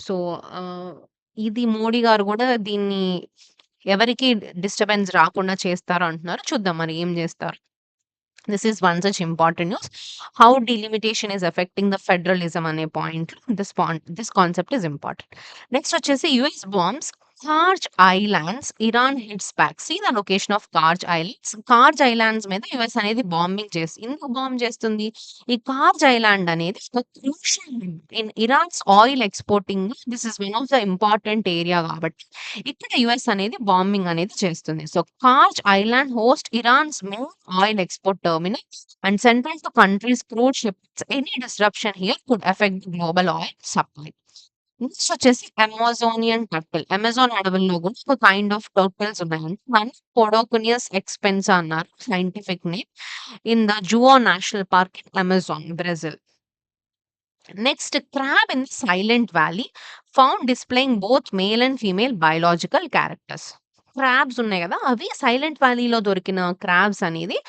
సో, ఆహ్, ఇది మోడీ గారు గూడా దీన్ని ఎవరికీ డిస్టర్బెన్స్ రాకుండా చేస్తారు అంటున్నారు. చూద్దాం మరి ఏం జేస్తారు. This is one such important news. How delimitation is affecting the federalism అనే point this concept is important. Next వచ్చేసి US bombs Kharg islands Iran hits back. See the location of Kharg islands. Kharg islands మీద US అనేది bombing చేస్తుంది. ఎందుకు bomb చేస్తుంది? ఈ Kharg island అనేది ఒక crucial in Iran's oil exporting this is one of the important area కాబట్టి ఇక్కడ యుఎస్ అనేది బాంబింగ్ అనేది చేస్తుంది. So Kharg island host Iran's main oil export terminal and central to country's crude shipments. Any disruption here could affect the global oil supply. Next వచ్చేసి Amazonian turtle. Amazon అడవుల్లో కూడా ఒక kind of turtles ఉన్నాయండి. దాన్ని పొడోకునియస్ ఎక్స్పెన్సా అన్నారు scientific name. In the జువో national park in Amazon, Brazil. Next crab in the Silent Valley found displaying both male and female biological characters. Crabs ఉన్నాయి కదా! అవి సైలెంట్ వ్యాలీలో దొరికిన క్రాబ్స్ అనేది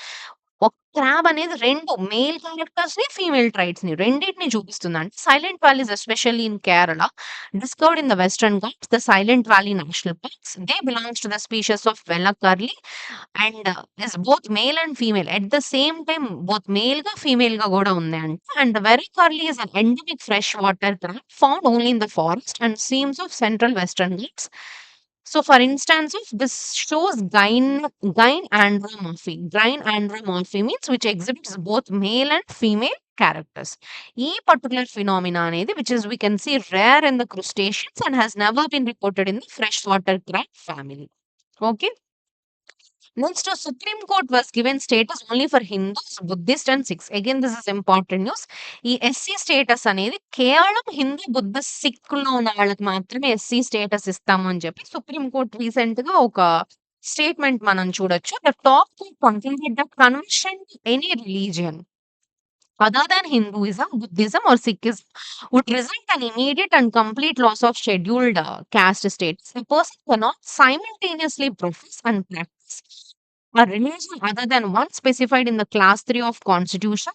ఒక క్రాబ్ అనేది 2 మేల్ క్యారెక్టర్స్‌ని, ఫీమేల్ ట్రైట్స్‌ని రెండిటిని చూపిస్తుంది. అంటే Silent valleys especially in Kerala discovered in the Western Ghats, the Silent Valley national parks. They belongs to the species of వెల్ల కర్లీ and is both male and female. At the same time both మేల్‌గా, ఫీమేల్‌గా గూడా ఉన్నాయంట. And వెల్ల కర్లీ is an endemic freshwater crab found only in the forest and streams of central Western Ghats. So, for instance, of this shows gyneandromorphy. Gyneandromorphy means which exhibits both male and female characters. ఈ particular phenomena అనేది which is we can see rare in the crustaceans and has never been reported in the freshwater crab family. Okay. Next, a Supreme Court was given status only for Hindus, Buddhists, and Sikhs. Again, this is important news. ఈ SC status అనేది కేవలం Hindu, Buddhist, సిక్కులో ఉన్న వాళ్ళకి మాత్రమే SC status ఇస్తాము అని చెప్పి supreme court recent గా ఒక స్టేట్మెంట్ మనం చూడొచ్చు. The top court concluded that conversion to any religion other than Hinduism, Buddhism, or Sikhism would result an immediate and complete loss of scheduled caste status. A person cannot simultaneously profess and practice a religion other than one specified in the Class 3 of Constitution,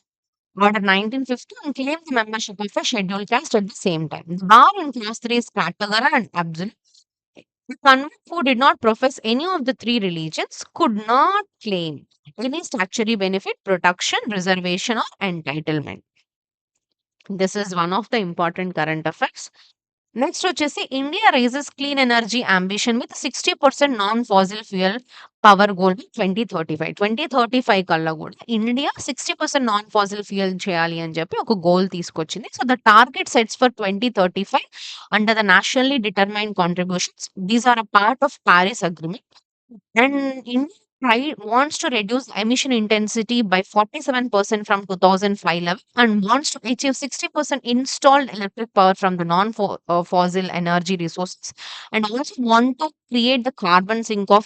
Order 1950, and claim the membership of a scheduled caste at the same time. The bar in Class 3 is category and absolute. The convict who did not profess any of the three religions could not claim any statutory benefit, protection, reservation, or entitlement. This is one of the important current affairs. Next వచ్చేసి India raises clean energy ambition with 60% non fossil fuel power goal 2035. 2035 కల్లా కూడా India 60% non fossil fuel చేయాలి అని చెప్పి ఒక goal తీసుకొచ్చింది. So the target sets for 2035 under the nationally determined contributions. These are a part of Paris agreement. And India wants to reduce emission intensity by 47% from 2005 level and wants to achieve 60% installed electric power from the non-fossil energy resources, and also want to create the carbon sink of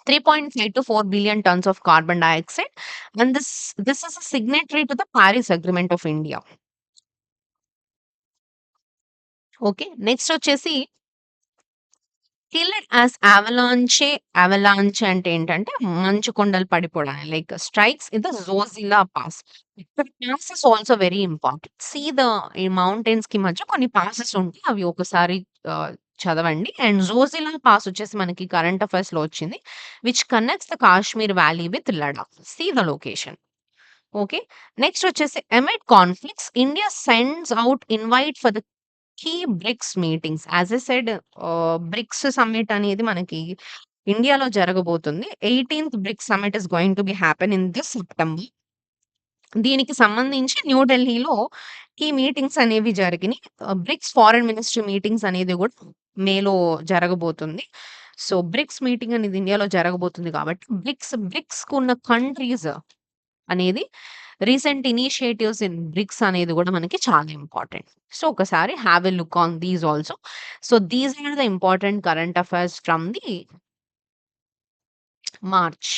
3.5 to 4 billion tons of carbon dioxide. And this is a signatory to the Paris Agreement of India. Okay, next వచ్చేసి హిల్లెడ్ as avalanche అంటే ఏంటంటే మంచు కొండలు పడిపోవడం like strikes in the Zojila pass. ఇక్కడ passes also very important. See the ఈ mountains కి మధ్య కొన్ని పాసెస్ ఉంటాయి. అవి ఒకసారి చదవండి. అండ్ జోజిలా పాస్ వచ్చేసి మనకి కరెంట్ అఫైర్స్ లో వచ్చింది, which connects the Kashmir valley with Ladakh. See the location. Okay, next వచ్చేసి amid conflicts India sends out invite for the key BRICS meetings. As a said, BRICS summit అనేది మనకి ఇండియాలో జరగబోతుంది. 18th BRICS summit is going to be happen in this September. దీనికి సంబంధించి న్యూఢిల్లీలో ఈ meetings అనేవి జరిగినాయి. బ్రిక్స్ ఫారెన్ మినిస్ట్రీ మీటింగ్స్ అనేది కూడా మేలో జరగబోతుంది. సో బ్రిక్స్ మీటింగ్ అనేది ఇండియాలో జరగబోతుంది కాబట్టి బ్రిక్స్ ఉన్న కంట్రీస్ అనేది రీసెంట్ ఇనిషియేటివ్స్ ఇన్ బ్రిక్స్ అనేది కూడా మనకి చాలా ఇంపార్టెంట్. సో ఒకసారి have a look on these also. So these are the important current affairs from the March.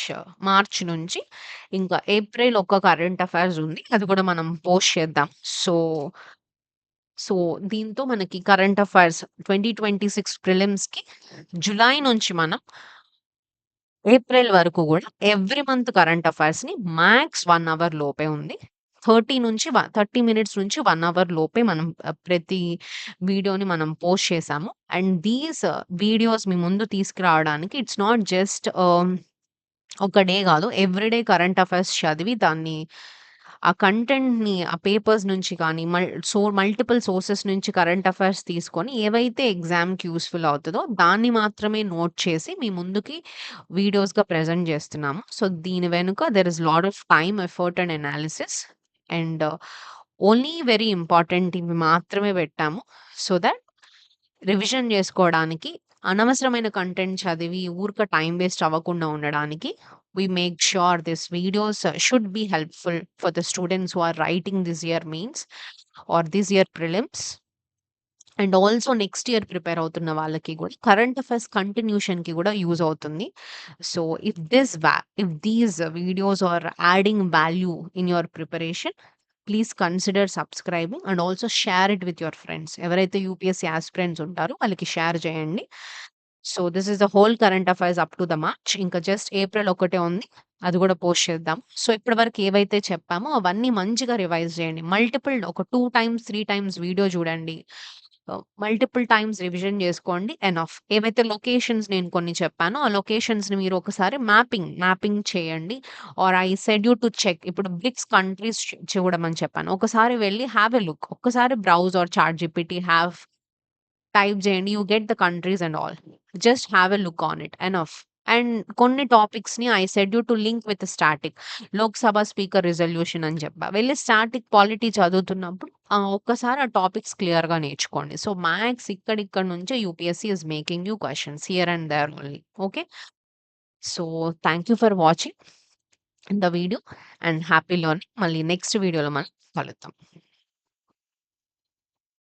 March నుంచి ఇంకా ఏప్రిల్ ఒక కరెంట్ అఫైర్స్ ఉంది, అది కూడా మనం పోస్ట్ చేద్దాం. సో సో దీంతో మనకి కరెంట్ అఫైర్స్ 2026 ప్రిలిమ్స్ కి జులై నుంచి మనం ఏప్రిల్ వరకు గూడా ఎవ్రీ మంత్ కరెంట్ అఫైర్స్‌ని మాక్స్ 1 అవర్ లోపే ఉంది. 30 మినిట్స్ నుంచి 1 అవర్ లోపే మనం ప్రతి వీడియోని మనం పోస్ట్ చేశాము. అండ్ దీస్ వీడియోస్ మీ ముందు తీసుకురావడానికి ఇట్స్ నాట్ జస్ట్ ఒక డే గాదు. ఎవ్రీడే కరెంట్ అఫైర్స్ చదివి దాన్ని ఆ కంటెంట్‌ని ఆ పేపర్స్ నుంచి కానీ మల్టిపుల్ సోర్సెస్ నుంచి కరెంట్ అఫైర్స్ తీసుకొని ఏవైతే ఎగ్జామ్‌కి యూజ్‌ఫుల్ అవుతదో దాన్ని మాత్రమే నోట్ చేసి మీ ముందుకి వీడియోస్‌గా ప్రెజెంట్ చేస్తున్నాము. సో దీని వెనుక there is lot of time, effort and analysis. And only very important ఇవి మాత్రమే పెట్టాము. సో దట్ రివిజన్ చేసుకోవడానికి, అనవసరమైన కంటెంట్ చదివి ఊరికే టైమ్ వేస్ట్ అవ్వకుండా ఉండడానికి we make sure these videos should be helpful for the students who are writing this year means or this year prelims. And also next year prepare అవుతున్న వాళ్ళకి కూడా current affairs continuation కి కూడా use అవుతుంది. So if these videos are adding value in your preparation, please consider subscribing and also share it with your friends. ఎవరైతే UPSC aspirants ఉంటారో వాళ్ళకి share చేయండి. So this is the whole current affairs up to the March. ఇంకా just April ఒకటే ఉంది, అది కూడా post చేద్దాం. సో ఇప్పటి వరకు ఏవైతే చెప్పామో అవన్నీ మంచిగా రివైజ్ చేయండి. మల్టిపుల్ ఒక 2 టైమ్స్ 3 టైమ్స్ వీడియో చూడండి. మల్టిపుల్ టైమ్స్ రివిజన్ చేసుకోండి. ఎనఫ్. ఏవైతే లొకేషన్స్ నేను కొన్ని చెప్పానో ఆ లొకేషన్స్‌ని మీరు ఒకసారి మ్యాపింగ్ చేయండి. Or I said you to check. ఇప్పుడు బ్రిక్స్ కంట్రీస్ చూడమని చెప్పాను. ఒకసారి వెళ్లి హావ్ ఎ లుక్. ఒక్కసారి browse or chat GPT type చేయండి. You get the countries and all. Just have a look on it. Enough. And కొన్ని టాపిక్స్‌ని I said you to link with static. Lok Sabha speaker resolution అని చెప్పా. వెళ్లి static polity చదువుతున్నప్పుడు ఒక్కసారి ఆ టాపిక్స్ క్లియర్‌గా నేర్చుకోండి. సో మ్యాథ్స్ ఇక్కడిక్కడ నుంచే UPSC is making you questions here and there only. Okay. So thank you for watching the video and happy learning. మళ్ళీ నెక్స్ట్ వీడియోలో మనం కలుద్దాం.